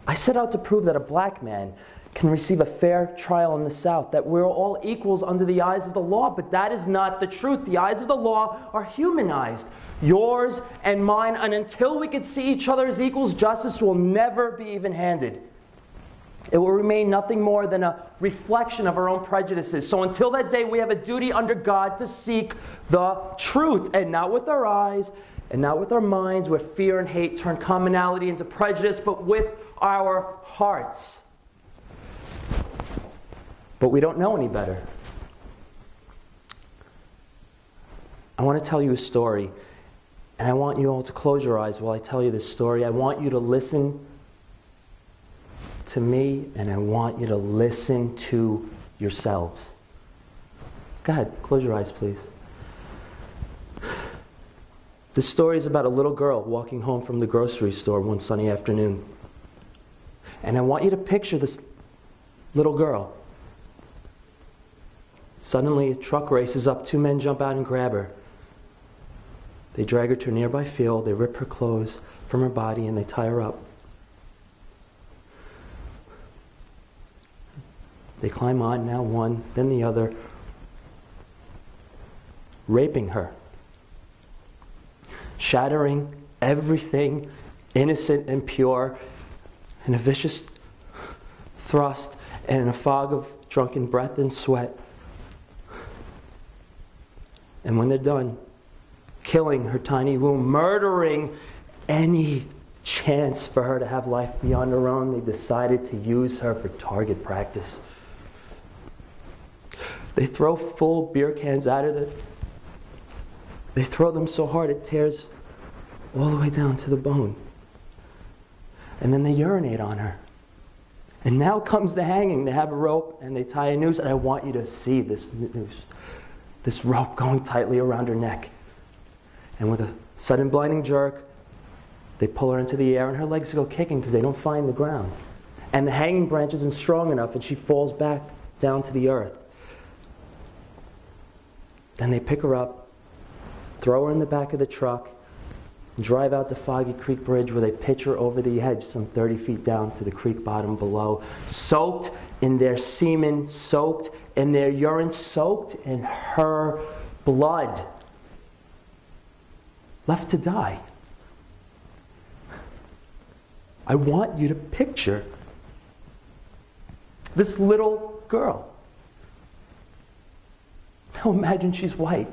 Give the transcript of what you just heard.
I set out to prove that a black man can receive a fair trial in the South, that we're all equals under the eyes of the law, but that is not the truth. The eyes of the law are humanized, yours and mine, and until we can see each other as equals, justice will never be even-handed. It will remain nothing more than a reflection of our own prejudices. So until that day, we have a duty under God to seek the truth, and not with our eyes, and not with our minds, where fear and hate turn commonality into prejudice, but with our hearts. But we don't know any better. I want to tell you a story, and I want you all to close your eyes while I tell you this story. I want you to listen to me, and I want you to listen to yourselves. Go ahead, close your eyes, please. This story is about a little girl walking home from the grocery store one sunny afternoon. And I want you to picture this little girl. Suddenly, a truck races up. Two men jump out and grab her. They drag her to a nearby field. They rip her clothes from her body and they tie her up. They climb on, now one, then the other, raping her, shattering everything innocent and pure in a vicious thrust and in a fog of drunken breath and sweat. And when they're done, killing her tiny womb, murdering any chance for her to have life beyond her own, they decided to use her for target practice. They throw full beer cans at her. They throw them so hard it tears all the way down to the bone. And then they urinate on her. And now comes the hanging. They have a rope and they tie a noose. And I want you to see this noose. This rope going tightly around her neck. And with a sudden blinding jerk, they pull her into the air and her legs go kicking because they don't find the ground. And the hanging branch isn't strong enough and she falls back down to the earth. Then they pick her up, throw her in the back of the truck, and drive out to Foggy Creek Bridge where they pitch her over the edge some 30 feet down to the creek bottom below, soaked in their semen, soaked in their urine, soaked in her blood, left to die. I want you to picture this little girl. Now imagine she's white.